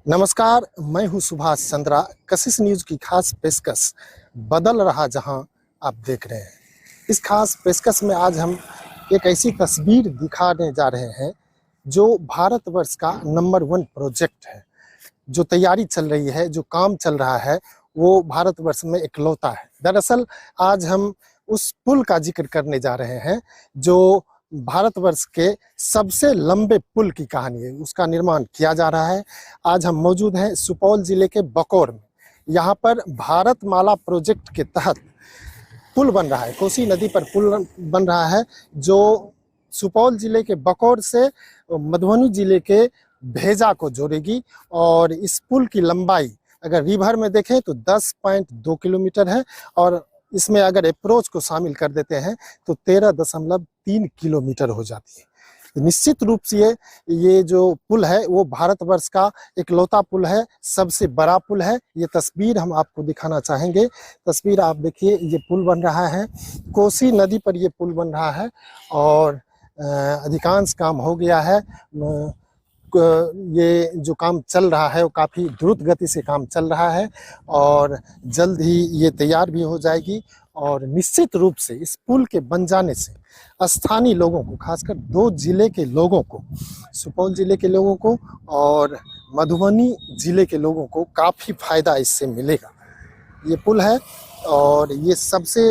नमस्कार, मैं हूं सुभाष चंद्रा। कशिश न्यूज की खास पेशकश बदल रहा जहां आप देख रहे हैं। इस खास पेशकश में आज हम एक ऐसी तस्वीर दिखाने जा रहे हैं जो भारतवर्ष का नंबर 1 प्रोजेक्ट है। जो तैयारी चल रही है, जो काम चल रहा है, वो भारतवर्ष में इकलौता है। दरअसल आज हम उस पुल का जिक्र करने जा रहे हैं जो भारतवर्ष के सबसे लंबे पुल की कहानी है। उसका निर्माण किया जा रहा है। आज हम मौजूद हैं सुपौल जिले के बकौर में। यहाँ पर भारतमाला प्रोजेक्ट के तहत पुल बन रहा है। कोसी नदी पर पुल बन रहा है जो सुपौल जिले के बकौर से मधुबनी जिले के भेजा को जोड़ेगी। और इस पुल की लंबाई अगर रिवर में देखें तो 10.2 किलोमीटर है और इसमें अगर अप्रोच को शामिल कर देते हैं तो 13.3 किलोमीटर हो जाती है। निश्चित रूप से ये जो पुल है वो भारतवर्ष का इकलौता पुल है, सबसे बड़ा पुल है। ये तस्वीर हम आपको दिखाना चाहेंगे। तस्वीर आप देखिए, ये पुल बन रहा है, कोसी नदी पर ये पुल बन रहा है और अधिकांश काम हो गया है। ये जो काम चल रहा है वो काफ़ी द्रुत गति से काम चल रहा है और जल्द ही ये तैयार भी हो जाएगी। और निश्चित रूप से इस पुल के बन जाने से स्थानीय लोगों को, खासकर 2 जिले के लोगों को, सुपौल जिले के लोगों को और मधुबनी जिले के लोगों को काफ़ी फायदा इससे मिलेगा। ये पुल है और ये सबसे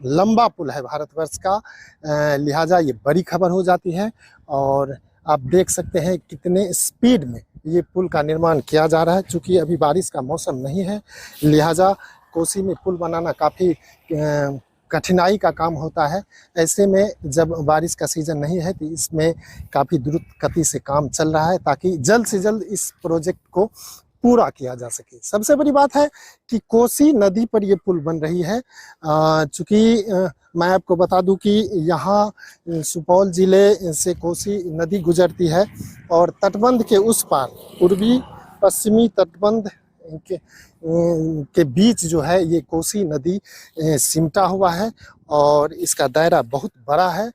लंबा पुल है भारतवर्ष का, लिहाजा ये बड़ी खबर हो जाती है। और आप देख सकते हैं कितने स्पीड में ये पुल का निर्माण किया जा रहा है। चूँकि अभी बारिश का मौसम नहीं है, लिहाजा कोसी में पुल बनाना काफ़ी कठिनाई का काम होता है। ऐसे में जब बारिश का सीज़न नहीं है तो इसमें काफ़ी द्रुत गति से काम चल रहा है ताकि जल्द से जल्द इस प्रोजेक्ट को पूरा किया जा सके। सबसे बड़ी बात है कि कोसी नदी पर ये पुल बन रही है। चूँकि मैं आपको बता दूं कि यहाँ सुपौल जिले से कोसी नदी गुजरती है और तटबंध के उस पार, पूर्वी पश्चिमी तटबंध के बीच जो है ये कोसी नदी सिमटा हुआ है और इसका दायरा बहुत बड़ा है।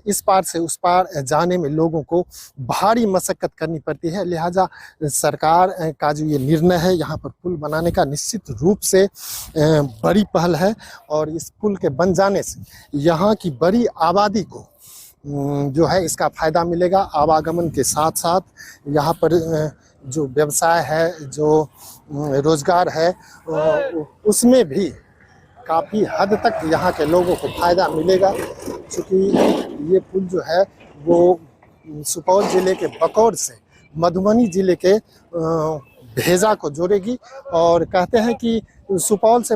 इस पार से उस पार जाने में लोगों को भारी मशक्कत करनी पड़ती है। लिहाजा सरकार का जो ये निर्णय है यहाँ पर पुल बनाने का, निश्चित रूप से बड़ी पहल है। और इस पुल के बन जाने से यहाँ की बड़ी आबादी को जो है इसका फ़ायदा मिलेगा। आवागमन के साथ साथ यहाँ पर जो व्यवसाय है, जो रोज़गार है, उसमें भी काफ़ी हद तक यहाँ के लोगों को फ़ायदा मिलेगा। क्योंकि ये पुल जो है वो सुपौल ज़िले के बकौर से मधुबनी ज़िले के भेजा को जोड़ेगी। और कहते हैं कि सुपौल से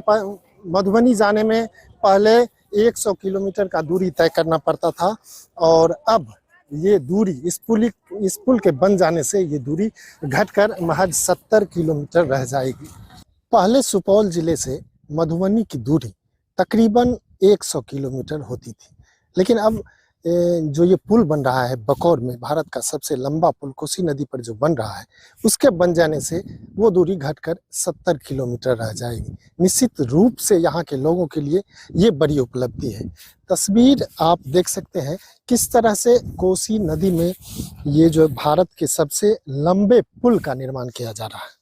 मधुबनी जाने में पहले 100 किलोमीटर का दूरी तय करना पड़ता था और अब ये दूरी इस पुल के बन जाने से ये दूरी घटकर महज 70 किलोमीटर रह जाएगी। पहले सुपौल जिले से मधुबनी की दूरी तकरीबन 100 किलोमीटर होती थी, लेकिन अब जो ये पुल बन रहा है बकौर में, भारत का सबसे लंबा पुल कोसी नदी पर जो बन रहा है, उसके बन जाने से वो दूरी घटकर 70 किलोमीटर रह जाएगी। निश्चित रूप से यहाँ के लोगों के लिए ये बड़ी उपलब्धि है। तस्वीर आप देख सकते हैं किस तरह से कोसी नदी में ये जो भारत के सबसे लंबे पुल का निर्माण किया जा रहा है।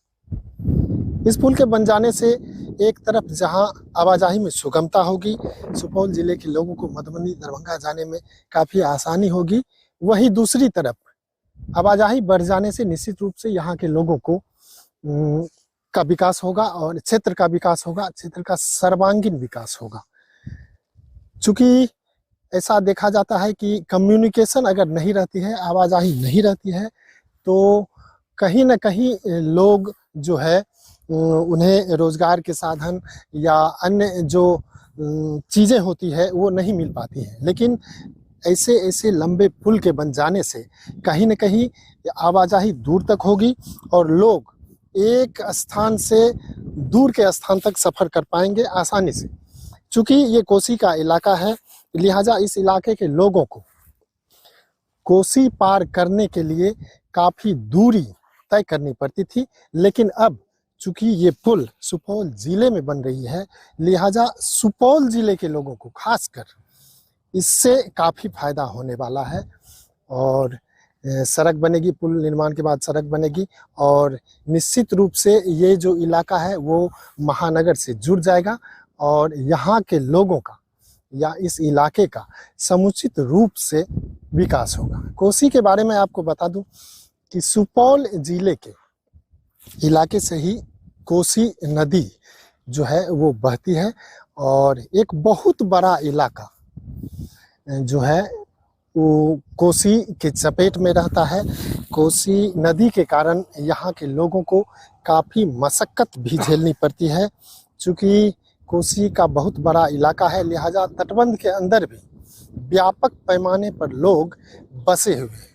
इस पुल के बन जाने से एक तरफ जहां आवाजाही में सुगमता होगी, सुपौल जिले के लोगों को मधुबनी दरभंगा जाने में काफ़ी आसानी होगी, वहीं दूसरी तरफ आवाजाही बढ़ जाने से निश्चित रूप से यहाँ के लोगों को का विकास होगा और क्षेत्र का विकास होगा, क्षेत्र का सर्वांगीण विकास होगा। चूँकि ऐसा देखा जाता है कि कम्युनिकेशन अगर नहीं रहती है, आवाजाही नहीं रहती है, तो कहीं ना कहीं लोग जो है उन्हें रोजगार के साधन या अन्य जो चीज़ें होती है वो नहीं मिल पाती हैं। लेकिन ऐसे ऐसे लंबे पुल के बन जाने से कहीं न कहीं आवाजाही दूर तक होगी और लोग एक स्थान से दूर के स्थान तक सफ़र कर पाएंगे आसानी से। चूँकि ये कोसी का इलाका है, लिहाजा इस इलाके के लोगों को कोसी पार करने के लिए काफ़ी दूरी तय करनी पड़ती थी। लेकिन अब चूँकि ये पुल सुपौल ज़िले में बन रही है, लिहाजा सुपौल ज़िले के लोगों को खासकर इससे काफ़ी फ़ायदा होने वाला है। और सड़क बनेगी, पुल निर्माण के बाद सड़क बनेगी और निश्चित रूप से ये जो इलाका है वो महानगर से जुड़ जाएगा और यहाँ के लोगों का या इस इलाके का समुचित रूप से विकास होगा। कोसी के बारे में आपको बता दूं कि सुपौल जिले के इलाके से ही कोसी नदी जो है वो बहती है और एक बहुत बड़ा इलाका जो है वो कोसी के चपेट में रहता है। कोसी नदी के कारण यहाँ के लोगों को काफ़ी मशक्क़त भी झेलनी पड़ती है। चूँकि कोसी का बहुत बड़ा इलाका है, लिहाजा तटबंध के अंदर भी व्यापक पैमाने पर लोग बसे हुए हैं।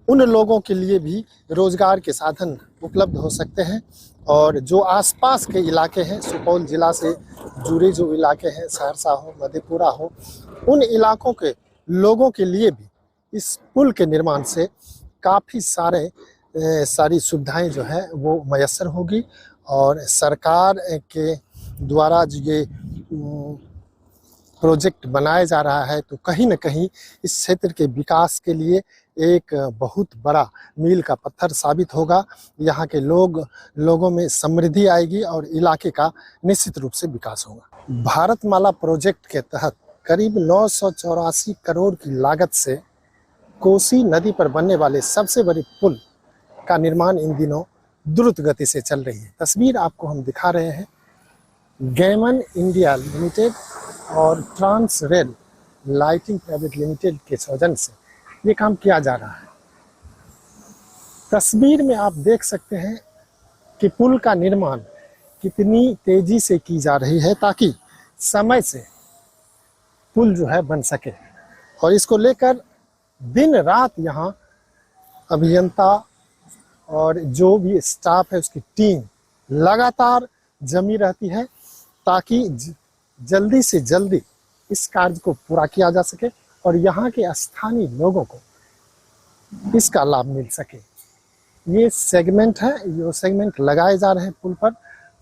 उन लोगों के लिए भी रोजगार के साधन उपलब्ध हो सकते हैं और जो आसपास के इलाके हैं, सुपौल जिला से जुड़े जो इलाके हैं, सहरसा हो, मधेपुरा हो, उन इलाकों के लोगों के लिए भी इस पुल के निर्माण से काफ़ी सारी सुविधाएं जो है वो मयस्सर होगी और सरकार के द्वारा जो ये प्रोजेक्ट बनाया जा रहा है तो कहीं न कहीं इस क्षेत्र के विकास के लिए एक बहुत बड़ा मील का पत्थर साबित होगा। यहाँ के लोगों में समृद्धि आएगी और इलाके का निश्चित रूप से विकास होगा। भारतमाला प्रोजेक्ट के तहत करीब 984 करोड़ की लागत से कोसी नदी पर बनने वाले सबसे बड़े पुल का निर्माण इन दिनों द्रुत गति से चल रही है। तस्वीर आपको हम दिखा रहे हैं। गैमन इंडिया लिमिटेड और Transrail Lighting Private Limited के सौजन्य से ये काम किया जा रहा है। तस्वीर में आप देख सकते हैं कि पुल का निर्माण कितनी तेजी से की जा रही है ताकि समय से पुल जो है बन सके और इसको लेकर दिन रात यहाँ अभियंता और जो भी स्टाफ है उसकी टीम लगातार जमी रहती है ताकि जल्दी से जल्दी इस कार्य को पूरा किया जा सके और यहाँ के स्थानीय लोगों को इसका लाभ मिल सके। ये सेगमेंट है, ये सेगमेंट लगाए जा रहे हैं पुल पर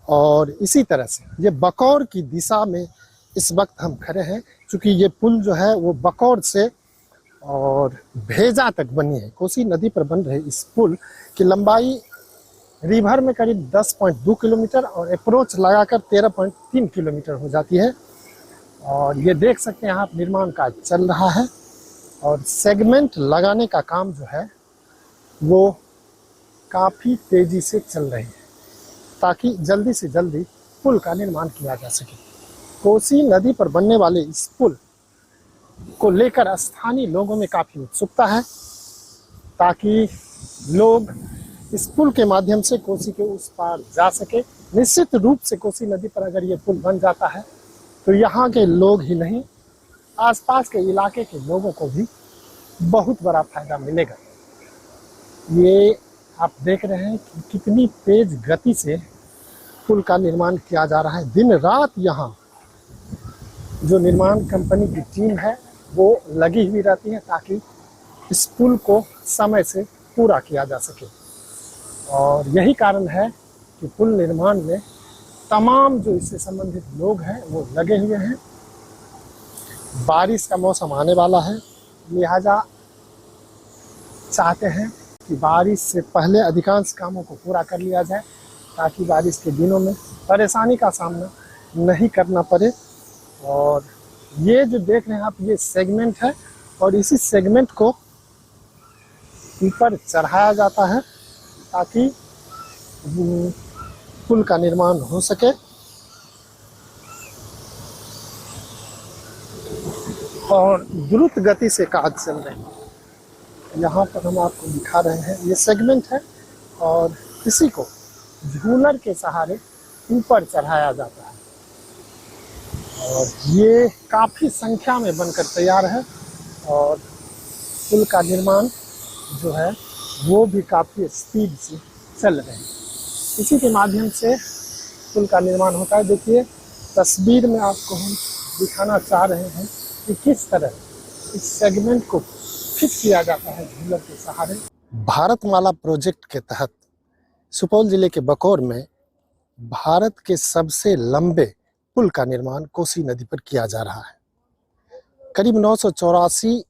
और इसी तरह से ये बकौर की दिशा में इस वक्त हम खड़े हैं। क्योंकि ये पुल जो है वो बकौर से और भेजा तक बनी है। कोसी नदी पर बन रहे इस पुल की लंबाई रिवर में करीब 10.2 किलोमीटर और अप्रोच लगाकर 13.3 किलोमीटर हो जाती है और ये देख सकते हैं यहाँ निर्माण कार्य चल रहा है और सेगमेंट लगाने का काम जो है वो काफ़ी तेजी से चल रही है ताकि जल्दी से जल्दी पुल का निर्माण किया जा सके। कोसी नदी पर बनने वाले इस पुल को लेकर स्थानीय लोगों में काफ़ी उत्सुकता है ताकि लोग इस पुल के माध्यम से कोसी के उस पार जा सके। निश्चित रूप से कोसी नदी पर अगर ये पुल बन जाता है तो यहाँ के लोग ही नहीं, आसपास के इलाके के लोगों को भी बहुत बड़ा फायदा मिलेगा। ये आप देख रहे हैं कि कितनी तेज गति से पुल का निर्माण किया जा रहा है। दिन रात यहाँ जो निर्माण कंपनी की टीम है वो लगी हुई रहती है ताकि इस पुल को समय से पूरा किया जा सके और यही कारण है कि पुल निर्माण में तमाम जो इससे संबंधित लोग हैं वो लगे हुए हैं। बारिश का मौसम आने वाला है, लिहाजा चाहते हैं कि बारिश से पहले अधिकांश कामों को पूरा कर लिया जाए ताकि बारिश के दिनों में परेशानी का सामना नहीं करना पड़े। और ये जो देख रहे हैं आप, ये सेगमेंट है और इसी सेगमेंट को ऊपर चढ़ाया जाता है ताकि पुल का निर्माण हो सके और द्रुत गति से कार्य चल रहे हैं। यहाँ पर हम आपको दिखा रहे हैं, ये सेगमेंट है और इसी को झूलर के सहारे ऊपर चढ़ाया जाता है और ये काफ़ी संख्या में बनकर तैयार है और पुल का निर्माण जो है वो भी काफ़ी स्पीड से चल रहे हैं। इसी के माध्यम से पुल का निर्माण होता है। देखिए तस्वीर में आपको हम दिखाना चाह रहे हैं कि किस तरह इस सेगमेंट को फिट किया जाता है झूलर के सहारे। भारतमाला प्रोजेक्ट के तहत सुपौल जिले के बकौर में भारत के सबसे लंबे पुल का निर्माण कोसी नदी पर किया जा रहा है। करीब 984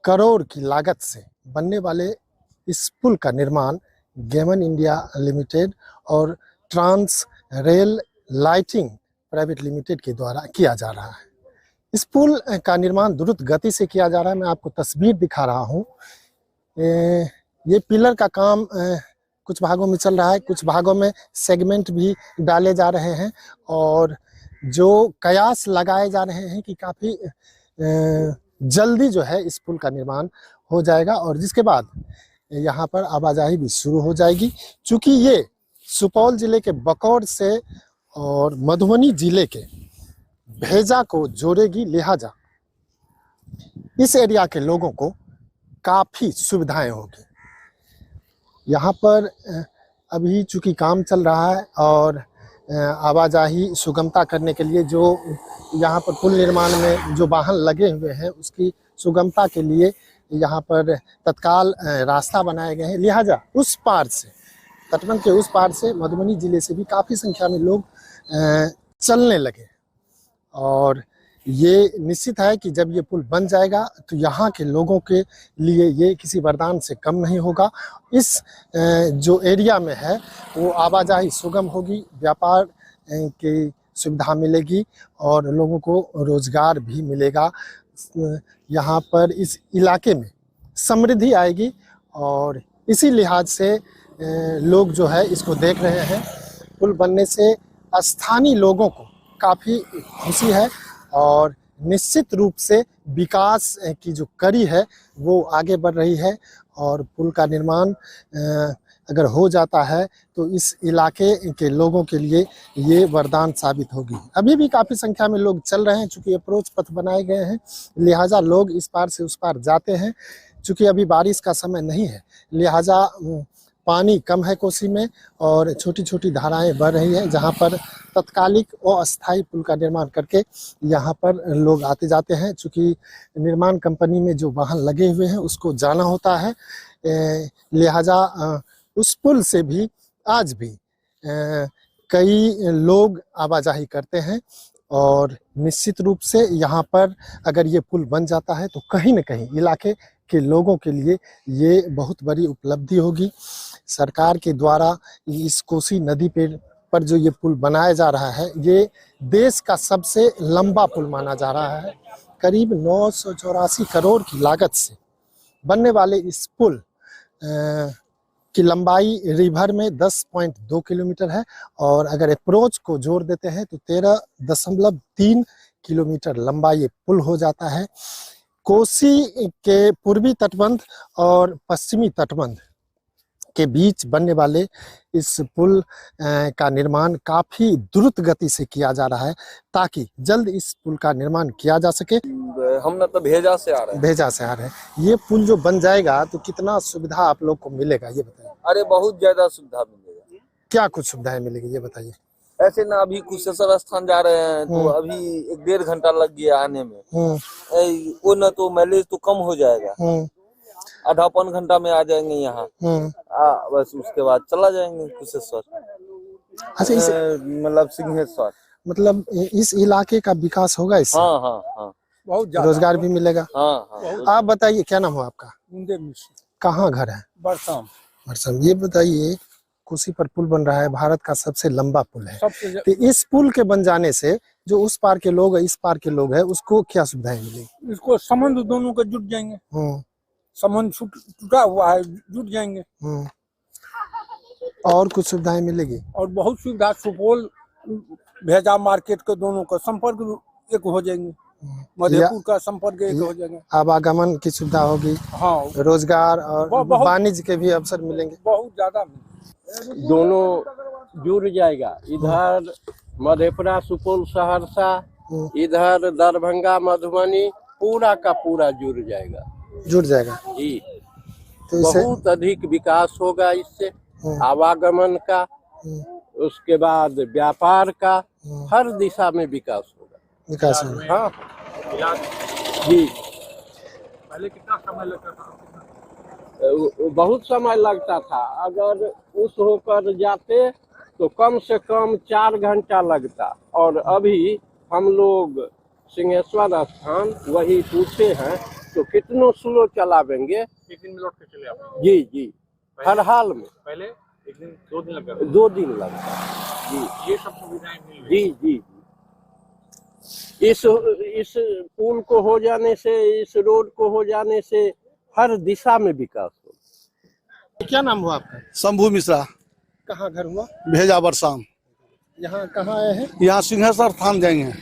करोड़ की लागत से बनने वाले इस पुल का निर्माण गेमन इंडिया लिमिटेड और Transrail Lighting Private Limited के द्वारा किया जा रहा है। इस पुल का निर्माण द्रुत गति से किया जा रहा है। मैं आपको तस्वीर दिखा रहा हूँ। ये पिलर का काम कुछ भागों में चल रहा है, कुछ भागों में सेगमेंट भी डाले जा रहे हैं और जो कयास लगाए जा रहे हैं कि काफ़ी जल्दी जो है इस पुल का निर्माण हो जाएगा और जिसके बाद यहाँ पर आवाजाही भी शुरू हो जाएगी। चूँकि ये सुपौल जिले के बकौर से और मधुबनी जिले के भेजा को जोड़ेगी, लिहाजा इस एरिया के लोगों को काफ़ी सुविधाएं होगी। यहाँ पर अभी चूँकि काम चल रहा है और आवाजाही सुगमता करने के लिए जो यहाँ पर पुल निर्माण में जो वाहन लगे हुए हैं उसकी सुगमता के लिए यहाँ पर तत्काल रास्ता बनाए गए हैं। लिहाजा उस पार से, तटबंध के उस पार से मधुबनी जिले से भी काफ़ी संख्या में लोग चलने लगे और ये निश्चित है कि जब ये पुल बन जाएगा तो यहाँ के लोगों के लिए ये किसी वरदान से कम नहीं होगा। इस जो एरिया में है वो आवाजाही सुगम होगी, व्यापार की सुविधा मिलेगी और लोगों को रोजगार भी मिलेगा। यहाँ पर इस इलाके में समृद्धि आएगी और इसी लिहाज से लोग जो है इसको देख रहे हैं। पुल बनने से स्थानीय लोगों को काफ़ी खुशी है और निश्चित रूप से विकास की जो कड़ी है वो आगे बढ़ रही है और पुल का निर्माण अगर हो जाता है तो इस इलाके के लोगों के लिए ये वरदान साबित होगी। अभी भी काफ़ी संख्या में लोग चल रहे हैं, चूँकि अप्रोच पथ बनाए गए हैं लिहाजा लोग इस पार से उस पार जाते हैं। चूँकि अभी बारिश का समय नहीं है लिहाजा पानी कम है कोसी में और छोटी छोटी धाराएं बह रही हैं, जहां पर तत्कालिक और अस्थायी पुल का निर्माण करके यहां पर लोग आते जाते हैं। चूँकि निर्माण कंपनी में जो वाहन लगे हुए हैं उसको जाना होता है, लिहाजा उस पुल से भी आज भी कई लोग आवाजाही करते हैं और निश्चित रूप से यहाँ पर अगर ये पुल बन जाता है तो कहीं न कहीं इलाके के लोगों के लिए ये बहुत बड़ी उपलब्धि होगी। सरकार के द्वारा इस कोसी नदी पर जो ये पुल बनाया जा रहा है ये देश का सबसे लंबा पुल माना जा रहा है। करीब 984 करोड़ की लागत से बनने वाले इस पुल की लंबाई रिवर में 10.2 किलोमीटर है और अगर अप्रोच को जोड़ देते हैं तो 13.3 किलोमीटर लंबा ये पुल हो जाता है। कोसी के पूर्वी तटबंध और पश्चिमी तटबंध के बीच बनने वाले इस पुल का निर्माण काफ़ी द्रुत गति से किया जा रहा है ताकि जल्द इस पुल का निर्माण किया जा सके। हम ना तो भेजा से आ रहे हैं। ये पुल जो बन जाएगा तो कितना सुविधा आप लोग को मिलेगा ये बताइए। अरे बहुत ज्यादा सुविधा मिलेगा। क्या कुछ सुविधाएं मिलेगी ये बताइए। ऐसे ना अभी कुशेश्वर स्थान जा रहे हैं तो अभी 1.5 घंटा लग गया आने में, वो ना तो माइलेज तो कम हो जाएगा, आधा पौन घंटा में आ जाएंगे यहाँ, बस उसके बाद चला जाएंगे कुशेश्वर। अच्छा, मतलब सिंहेश्वर। मतलब इस इलाके का विकास होगा इससे? हाँ बहुत ज्यादा रोजगार भी मिलेगा। हाँ। आप बताइए क्या नाम हो आपका? कहाँ घर है? बरसम। ये बताइए कोसी पर पुल बन रहा है, भारत का सबसे लंबा पुल है, तो इस पुल के बन जाने से जो उस पार के लोग है इस पार के लोग है उसको क्या सुविधाएं मिलेगी? इसको संबंध दोनों का जुट जाएंगे, संबंध टूटा हुआ है जुट जाएंगे। और कुछ सुविधाएं मिलेगी? और बहुत सुविधा, सुपौल भेजा मार्केट के दोनों का संपर्क एक हो जाएंगे, मधेपुर का संपर्क एक हो जाएंगे, आवागमन की सुविधा होगी, हाँ, रोजगार और वाणिज्य के भी अवसर मिलेंगे, बहुत ज्यादा। दोनों जुड़ जाएगा, इधर मधेपुरा सुपौल सहरसा, इधर दरभंगा मधुबनी, पूरा का पूरा जुड़ जाएगा जी। तो बहुत अधिक विकास होगा इससे, आवागमन का, उसके बाद व्यापार का, हर दिशा में विकास होगा। हाँ जी। पहले कितना समय लगता था? बहुत समय लगता था, अगर उस होकर जाते तो कम से कम 4 घंटा लगता, और अभी हम लोग सिंहेश्वर स्थान वही पूछे हैं तो कितनों स्लो चलावेंगे, एक दिन में लौट के चले आप? जी जी, हर हाल में। पहले एक दिन 2 दिन लग जाता 2 दिन लगता है जी। ये सब सुविधाएं मिल रही जी जी जी। इस पुल को हो जाने से, इस रोड को हो जाने से हर दिशा में विकास हो। क्या नाम हुआ आपका? शंभू मिश्रा, कहाँ घर हुआ? भेजा बरसाम। यहाँ कहाँ आए हैं? यहाँ सिंहेश्वर थान जाएंगे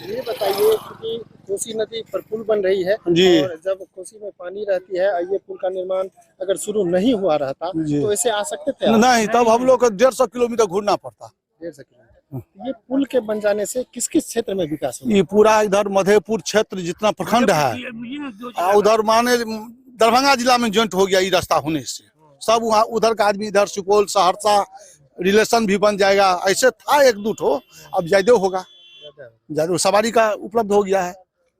ये बताइए कि कोसी नदी पर पुल बन रही है जी। और जब कोसी में पानी रहती है, ये पुल का निर्माण अगर शुरू नहीं हुआ रहता जी। तो ऐसे आ सकते थे आप? नहीं, तब हम लोग को 150 किलोमीटर घूरना पड़ता। 150 किलोमीटर। ये पुल के बन जाने से किस किस क्षेत्र में विकास होगा? ये पूरा इधर मधेपुर क्षेत्र जितना प्रखंड है, उधर माने दरभंगा जिला में जॉइंट हो गया ये रास्ता होने से, सब वहाँ उधर का आदमी इधर सुपौल सहरसा रिलेशन भी बन जाएगा। ऐसे था एक दो ठो, अब ज्यादा होगा, ज्यादा सवारी का उपलब्ध हो गया है,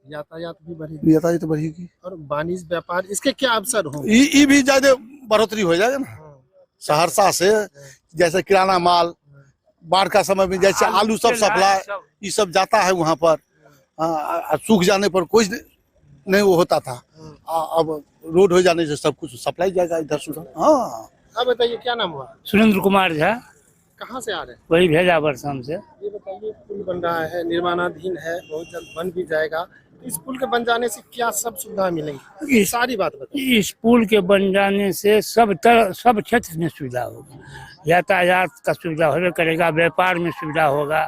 यातायात भी बढ़ेगी, यातायात बढ़ेगी और वाणिज्य व्यापार इसके क्या अवसर हो? ये भी ज्यादा बढ़ोतरी हो जाएगा ना। सहरसा से जैसे किराना माल, बाढ़ का समय में जैसे आलू सब सप्लाई ये सब जाता है वहाँ पर, सूख जाने पर कोई नहीं वो होता था, अब रोड हो जाने से सब कुछ सप्लाई जाएगा इधर सुधर। हाँ, अब बताइए क्या नाम हुआ? सुरेंद्र कुमार झा, कहाँ से आ रहे हैं? वही भेजा बरसाम से। ये बताइए, पुल बन रहा है, निर्माणाधीन है, बहुत जल्द बन भी जाएगा। इस पुल के बन जाने से क्या सब सुविधा मिलेंगी? ये सारी बात बताइए। इस पुल के बन जाने से सब क्षेत्र में सुविधा होगी। यातायात का सुविधा होगा करेगा, व्यापार में सुविधा होगा।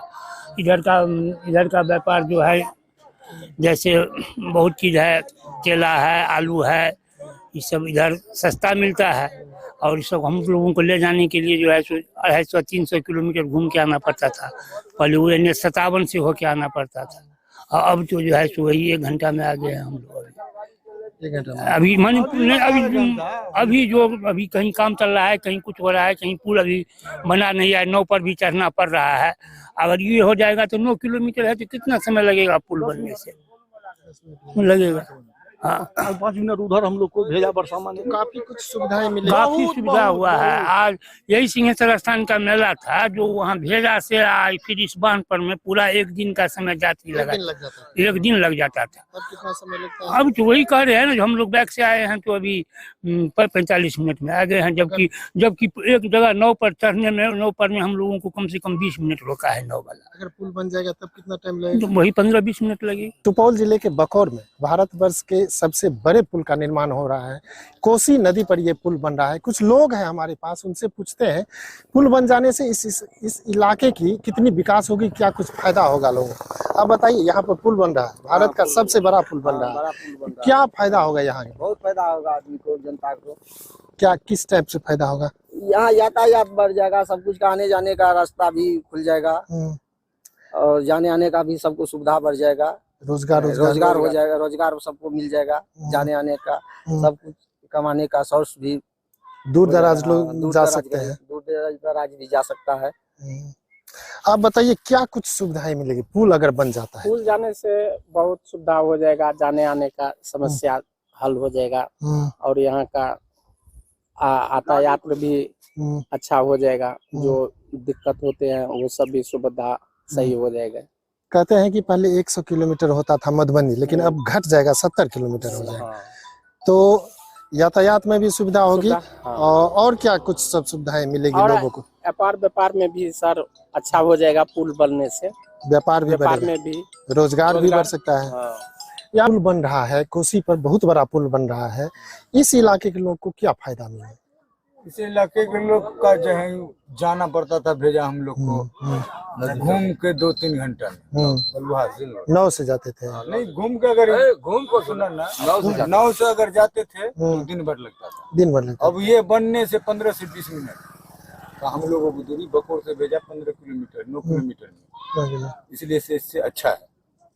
इधर का व्यापार जो है, जैसे बहुत चीज है, केला है, आलू है, ये सब इधर सस्ता मिलता है। और ये सब हम लोगों को ले जाने के लिए जो है 250-300 किलोमीटर घूम के आना पड़ता था। पहले वो NH57 से होके आना पड़ता था, और अब तो जो है सो वही 1 घंटा में आ गए हम लोग। 1 घंटा में अभी अभी कहीं काम चल रहा है, कहीं कुछ हो रहा है, कहीं पुल अभी बना नहीं है, 9 पर भी चढ़ना पड़ रहा है। अगर ये हो जाएगा तो 9 किलोमीटर है तो कितना समय लगेगा पुल बनने से? लगेगा, हाँ, 5 मिनट उधर हम लोग को भेजा बरसामा ने। काफी कुछ सुविधाएं मिली, काफी सुविधा हुआ है। आज यही सिंहेश्वर स्थान का मेला था, जो वहाँ भेजा से आए, फिर इस बांध पर में पूरा 1 दिन का समय यात्री लगा, 1 दिन लग जाता था। अब कितना समय लगता है? अब तो वही कह रहे हैं ना, जो हम लोग बैक से आए हैं तो अभी 45 मिनट में आ गए हैं, जबकि एक जगह 9 पर चढ़ने में, 9 पर में हम लोगों को कम से कम 20 मिनट रोका है 9 वाला। अगर पुल बन जाएगा तब कितना टाइम लगेगा? तो वही 15-20 मिनट लगेगी। सुपौल जिले के बकौर में भारतवर्ष के सबसे बड़े पुल का निर्माण हो रहा है। कोसी नदी पर यह पुल बन रहा है। कुछ लोग हैं हमारे पास, उनसे पूछते हैं पुल बन जाने से इस इलाके की कितनी विकास होगी, क्या कुछ फायदा होगा लोगों को? अब बताइए, यहाँ पर पुल बन रहा है, भारत का सबसे बड़ा पुल बन रहा है, क्या फायदा होगा यहाँ? बहुत फायदा होगा आदमी को, जनता को। क्या किस टाइप से फायदा होगा? यहाँ यातायात बढ़ जाएगा, सब कुछ का आने जाने का रास्ता भी खुल जाएगा, और जाने आने का भी सबको सुविधा बढ़ जाएगा। रोजगार हो जाएगा, रोजगार सबको मिल जाएगा, जाने आने का, सब कुछ कमाने का सोर्स भी। दूर दराज लोग जा सकते हैं, दूर दराज भी जा सकता है। आप बताइए, क्या कुछ सुविधाएं मिलेगी पुल अगर बन जाता है? पुल जाने से बहुत सुविधा हो जाएगा, जाने आने का समस्या हल हो जाएगा, और यहाँ का यातायात में भी अच्छा हो जाएगा। जो दिक्कत होते हैं वो सब भी सुविधा सही हो जाएगा। कहते हैं कि पहले 100 किलोमीटर होता था मधुबनी, लेकिन अब घट जाएगा, 70 किलोमीटर हो जाएगा। तो यातायात में भी सुविधा होगी, और क्या कुछ सब सुविधाएं मिलेगी लोगों को? व्यापार में भी सर अच्छा हो जाएगा पुल बनने से। व्यापार में भी, रोजगार भी बढ़ सकता है। यहाँ पुल बन रहा है, कोसी पर बहुत बड़ा पुल बन रहा है, इस इलाके के लोग को क्या फायदा मिलेगा? इस इलाके के लोग का जो है जाना पड़ता था भेजा हम लोग को, घूम के 2-3 घंटा में 9 से जाते थे। नहीं, घूम के अगर घूम को सुना ना, 9 से अगर जाते थे तो दिन भर लगता था। अब ये बनने से 15 से 20 मिनट तो हम लोगों को दूरी बकौर से भेजा 15 किलोमीटर 9 किलोमीटर में, इसलिए से इससे अच्छा है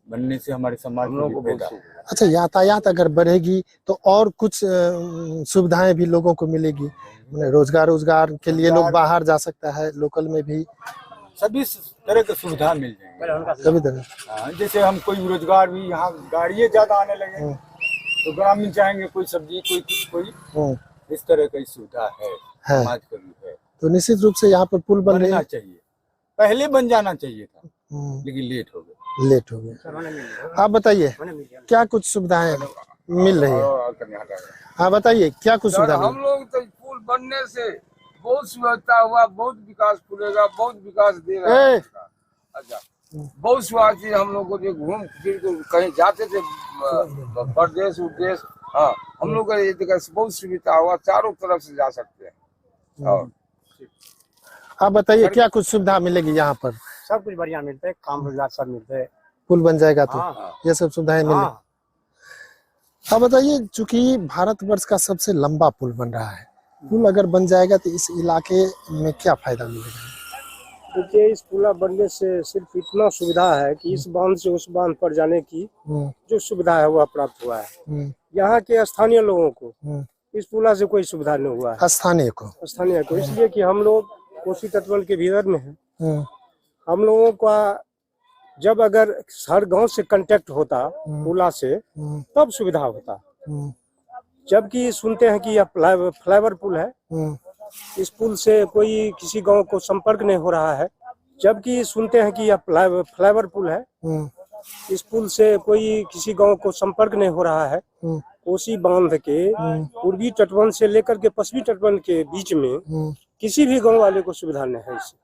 बनने से हमारे समाज को फायदा। अच्छा, यातायात अगर बढ़ेगी तो और कुछ सुविधाएं भी लोगों को मिलेगी, रोजगार के लिए लोग बाहर जा सकता है, लोकल में भी सभी तरह की सुविधा मिल जाएंगे, सभी तरह। जैसे हम कोई रोजगार भी, यहाँ गाड़ियाँ ज्यादा आने लगे तो ग्रामीण चाहेंगे कोई सब्जी, कोई कुछ, कोई इस तरह की सुविधा है समाज को भी है। तो निश्चित रूप से यहाँ पर पुल बनना चाहिए, पहले बन जाना चाहिए था, लेकिन लेट हो गया। आप बताइए, क्या कुछ सुविधाएं मिल रही है। हाँ बताइए क्या कुछ सुविधा हम लोग तो पुल बनने से बहुत सुविधा हुआ, बहुत विकास खुलेगा, बहुत विकास दे रहा है। अच्छा, बहुत सुविधा चीज हम लोग को जो घूम फिर कहीं जाते थे प्रदेश उदेश, हाँ हम लोग का ये बहुत सुविधा हुआ, चारों तरफ से जा सकते हैं। और आप बताइए क्या कुछ सुविधा मिलेगी यहाँ पर? सब कुछ बढ़िया मिलता है, काम रोजगार सब मिलते हैं। पुल बन जाएगा तो ये सब सुविधाएं मिलेगी। आप बताइए, चूंकि भारतवर्ष का सबसे लंबा पुल बन रहा है, पुल अगर बन जाएगा तो इस इलाके में क्या फायदा मिलेगा? देखिए, इस पुल बनने से सिर्फ इतना सुविधा है कि इस बांध से उस बांध पर जाने की जो सुविधा है वह प्राप्त हुआ है। यहाँ के स्थानीय लोगों को इस पुल से कोई सुविधा नहीं हुआ है। स्थानीय को इसलिए कि हम लोग कोसी तटबंध के भीतर में हैं। हम लोगों का जब अगर हर गांव से कांटेक्ट होता पुला से तब सुविधा होता, जबकि सुनते हैं कि यह फ्लाईओवर पुल है, इस पुल से कोई किसी गांव को संपर्क नहीं हो रहा है। जबकि सुनते हैं कि यह फ्लाईओवर पुल है, इस पुल से कोई किसी गांव को संपर्क नहीं हो रहा है। कोसी बांध के पूर्वी तटबंध से लेकर के पश्चिमी तटबंध के बीच में किसी भी गांव वाले को सुविधा नहीं है इससे,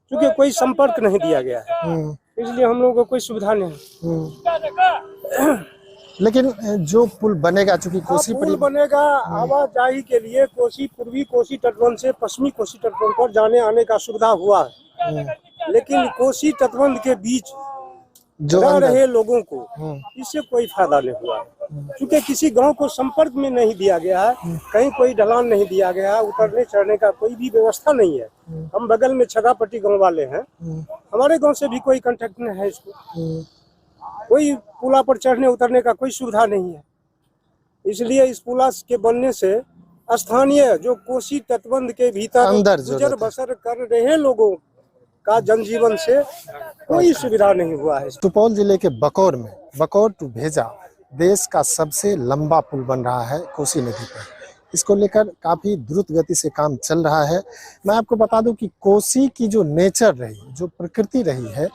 क्योंकि कोई संपर्क नहीं दिया गया है, इसलिए हम लोगों को कोई सुविधा नहीं। लेकिन जो पुल बनेगा, चूंकि कोसी पुल बनेगा आवाजाही के लिए कोसी पूर्वी कोसी तटबंध से पश्चिमी कोसी तटबंध पर जाने आने का सुविधा हुआ है, लेकिन कोसी तटबंध के बीच जो रह रहे लोगों को इससे कोई फायदा नहीं हुआ, क्योंकि किसी गांव को संपर्क में नहीं दिया गया है, कहीं कोई ढलान नहीं दिया गया, उतरने चढ़ने का कोई भी व्यवस्था नहीं है। हम बगल में छगापट्टी गांव वाले हैं, हमारे गांव से भी कोई कांटेक्ट नहीं है, इसको कोई पुला पर चढ़ने उतरने का कोई सुविधा नहीं है। इसलिए इस पुला के बनने से स्थानीय जो कोसी तटबंध के भीतर गुजर बसर कर रहे लोगों का जनजीवन से कोई सुविधा नहीं हुआ है। सुपौल जिले के बकौर में बकौर टू भेजा देश का सबसे लंबा पुल बन रहा है कोसी नदी पर। इसको लेकर काफी द्रुत गति से काम चल रहा है। मैं आपको बता दूं कि कोसी की जो नेचर रही, जो प्रकृति रही है,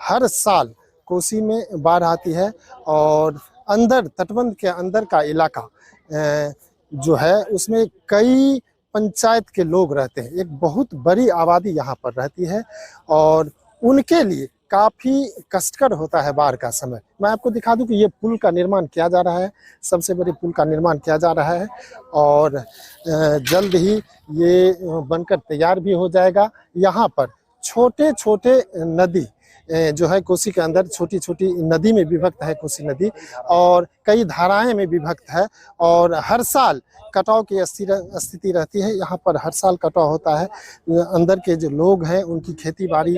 हर साल कोसी में बाढ़ आती है और अंदर तटबंध के अंदर का इलाका जो है उसमें कई पंचायत के लोग रहते हैं, एक बहुत बड़ी आबादी यहाँ पर रहती है और उनके लिए काफ़ी कष्टकर होता है बाढ़ का समय। मैं आपको दिखा दूं कि ये पुल का निर्माण किया जा रहा है, सबसे बड़े पुल का निर्माण किया जा रहा है और जल्द ही ये बनकर तैयार भी हो जाएगा। यहाँ पर छोटे छोटे नदी जो है कोसी के अंदर छोटी छोटी नदी में विभक्त है कोसी नदी और कई धाराएं में विभक्त है और हर साल कटाव की स्थिति रहती है। यहाँ पर हर साल कटाव होता है। अंदर के जो लोग हैं उनकी खेती बाड़ी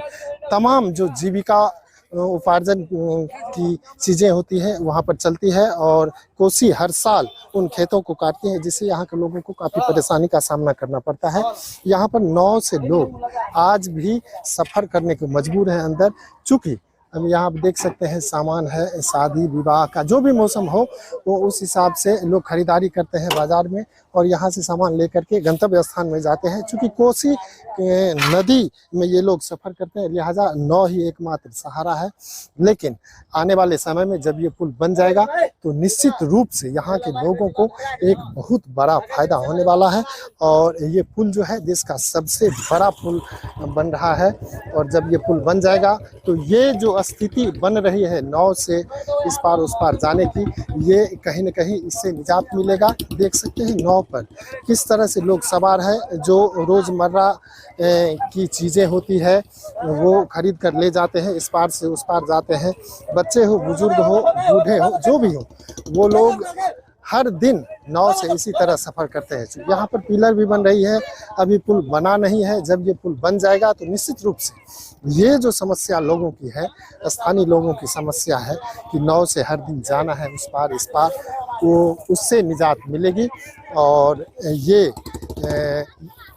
तमाम जो जीविका उपार्जन की चीज़ें होती हैं वहाँ पर चलती है और कोसी हर साल उन खेतों को काटती है, जिससे यहाँ के लोगों को काफ़ी परेशानी का सामना करना पड़ता है। यहाँ पर 9 से लोग आज भी सफ़र करने को मजबूर हैं अंदर, चूँकि अब यहाँ आप देख सकते हैं सामान है, शादी विवाह का जो भी मौसम हो वो उस हिसाब से लोग खरीदारी करते हैं बाज़ार में और यहाँ से सामान लेकर के गंतव्य स्थान में जाते हैं। चूँकि कोसी नदी में ये लोग सफ़र करते हैं, लिहाजा नौ ही एकमात्र सहारा है। लेकिन आने वाले समय में जब ये पुल बन जाएगा तो निश्चित रूप से यहाँ के लोगों को एक बहुत बड़ा फायदा होने वाला है और ये पुल जो है देश का सबसे बड़ा पुल बन रहा है और जब ये पुल बन जाएगा तो ये जो स्थिति बन रही है नाव से इस पार उस पार जाने की, ये कहीं न कहीं इससे निजात मिलेगा। देख सकते हैं नाव पर किस तरह से लोग सवार है, जो रोज़मर्रा की चीज़ें होती है वो खरीद कर ले जाते हैं, इस पार से उस पार जाते हैं। बच्चे हो, बुजुर्ग हो, बूढ़े हो, जो भी हो, वो लोग हर दिन नाव से इसी तरह सफ़र करते हैं। यहाँ पर पिलर भी बन रही है, अभी पुल बना नहीं है। जब ये पुल बन जाएगा तो निश्चित रूप से ये जो समस्या लोगों की है, स्थानीय लोगों की समस्या है कि नाव से हर दिन जाना है उस पार इस पार, वो उससे निजात मिलेगी और ये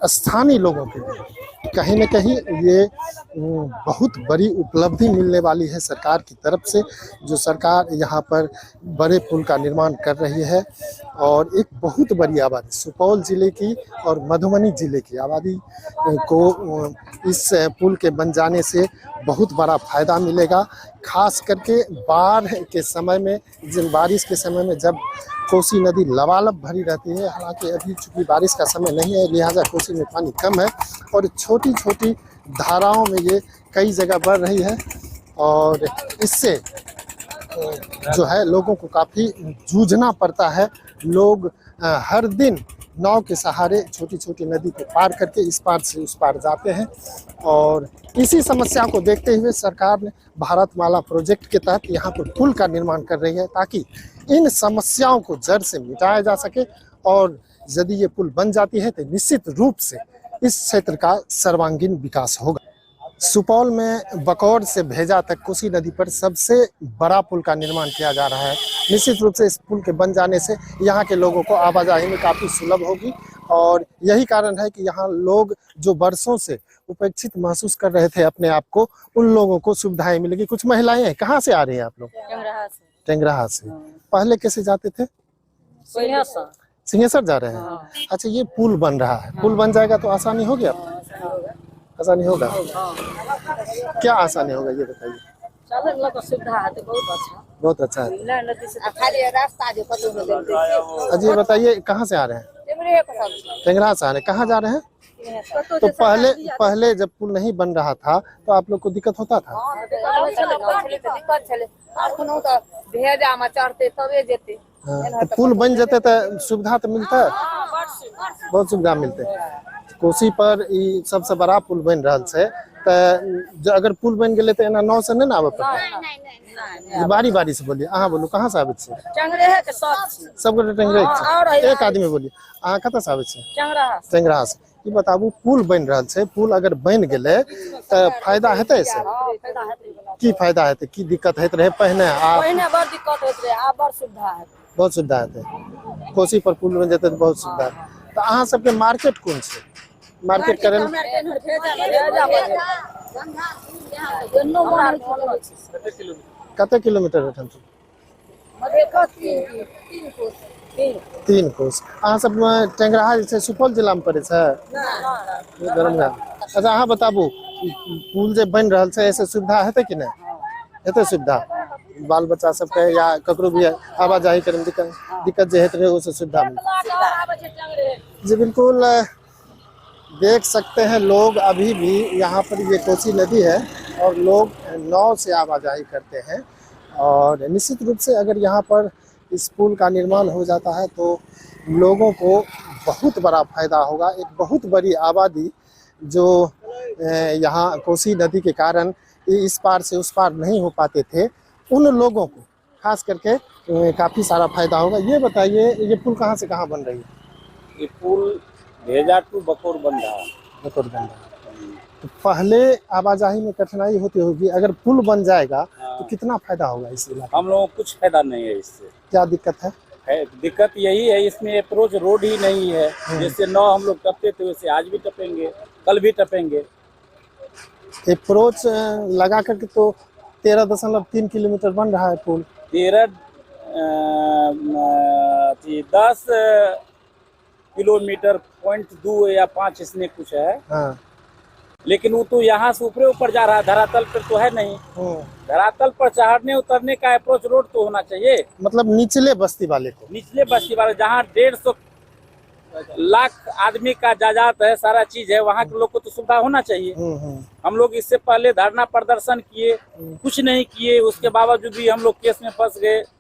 स्थानीय लोगों के लिए कहीं न कहीं ये बहुत बड़ी उपलब्धि मिलने वाली है सरकार की तरफ से, जो सरकार यहाँ पर बड़े पुल का निर्माण कर रही है और एक बहुत बड़ी आबादी सुपौल जिले की और मधुबनी जिले की आबादी को इस पुल के बन जाने से बहुत बड़ा फायदा मिलेगा। खास करके बाढ़ के समय में, बारिश के समय में जब कोसी नदी लबालब भरी रहती है। हालांकि अभी चूंकि बारिश का समय नहीं है, लिहाजा कोसी में पानी कम है और छोटी छोटी धाराओं में ये कई जगह बढ़ रही है और इससे जो है लोगों को काफ़ी जूझना पड़ता है। लोग हर दिन नाव के सहारे छोटी छोटी नदी को पार करके इस पार से उस पार जाते हैं और इसी समस्या को देखते हुए सरकार ने भारतमाला प्रोजेक्ट के तहत यहाँ पर पुल का निर्माण कर रही है ताकि इन समस्याओं को जड़ से मिटाया जा सके और यदि ये पुल बन जाती है तो निश्चित रूप से इस क्षेत्र का सर्वांगीण विकास होगा। सुपौल में बकौर से भेजा तक कोसी नदी पर सबसे बड़ा पुल का निर्माण किया जा रहा है। निश्चित रूप से इस पुल के बन जाने से यहाँ के लोगों को आवाजाही में काफ़ी सुलभ होगी और यही कारण है कि यहाँ लोग जो वर्षों से उपेक्षित महसूस कर रहे थे अपने आप को, उन लोगों को सुविधाएं मिलेगी। कुछ महिलाएं हैं, कहाँ से आ रही हैं आप लोग? टेंगराहा से। पहले कैसे जाते थे? सिंहेश्वर जा रहे हैं। अच्छा, ये पुल बन रहा है, पुल बन जाएगा तो आसानी होगी आपको? आसानी होगा? क्या आसानी होगा ये बताइए। सुविधा है तो बहुत अच्छा है। अजी बताइए कहाँ से आ रहे हैं? टेंगराहा से आ रहे हैं। कहाँ जा रहे हैं? तो पहले जब पुल नहीं बन रहा था तो आप लोग को दिक्कत होता था? तो पुल बन जाते तो सुविधा तो मिलता है, बहुत सुविधा मिलते है। कोसी पर ई सबसे बड़ा पुल बन रहा है तो अगर पुल बन गए तो एना नाव से नहीं ना आवे पड़ता? बारी बारी से बोलिए। अहाँ बोलू कहाँ से आवे छे? सबके टेंगरे एक आदमी बोलिए। अहाँ कतऽ से आवे छे? टेंगराहा से। ई बताबू पुल बन रहा है, पुल अगर बन गए तो फायदा हेतै से? की फायदा हेतै, की दिक्कत हेत रहे पहले? बड़ दिक्कत होत रहे, आब बड़ सुविधा है। बहुत सुविधा हेतै। कोसी पर पुल बन जेतै तो बहुत सुविधा है। तो अहाँ सबके मार्केट कौन छे? मार्केट करे कते किलोमीटर है? 3 कोस। अहाँ सब टेंगराहा जे छै सुपौल जिला में पड़े छै? अच्छा, अहाँ बताबू पुल जे बन रहा है ऐसे सुविधा हेतै कि नहीं हेतै? सुविधा बाल बच्चा सबके या ककरो भी आवाजाही करे में दिक्कत जे हेत रहे उससे सुविधा मिलती जी। बिल्कुल देख सकते हैं लोग अभी भी यहाँ पर, ये कोसी नदी है और लोग नाव से आवाजाही करते हैं और निश्चित रूप से अगर यहाँ पर इस पुल का निर्माण हो जाता है तो लोगों को बहुत बड़ा फायदा होगा। एक बहुत बड़ी आबादी जो यहाँ कोसी नदी के कारण इस पार से उस पार नहीं हो पाते थे, उन लोगों को खास करके काफ़ी सारा फायदा होगा। ये बताइए ये पुल कहाँ से कहाँ बन रही है? ये पुल भेजा टू बकौर बन रहा है। बकौर बन रहा है। तो पहले आवाजाही में कठिनाई होती होगी, अगर पुल बन जाएगा तो कितना फायदा होगा इस इलाके? हम लोगों को कुछ फायदा नहीं है इससे। क्या दिक्कत है? दिक्कत यही है इसमें अप्रोच रोड ही नहीं है। जैसे नाव हम लोग टपते थे वैसे आज भी टपेंगे, कल भी टपेंगे। अप्रोच लगा करके तो 13.3 किलोमीटर बन रहा है पुल। 10 किलोमीटर 0.2 या 5 इसमें कुछ है। हाँ। लेकिन वो तो यहाँ से ऊपर जा रहा है, धरातल पर तो है नहीं। धरातल पर चढ़ने उतरने का अप्रोच रोड तो होना चाहिए। मतलब निचले बस्ती वाले को, निचले बस्ती वाले जहाँ 150 लाख आदमी का जायदाद है, सारा चीज है, वहाँ के लोग को तो सुविधा होना चाहिए। हम लोग इससे पहले धरना प्रदर्शन किए, कुछ नहीं किए, उसके बावजूद भी हम लोग केस में फंस गए।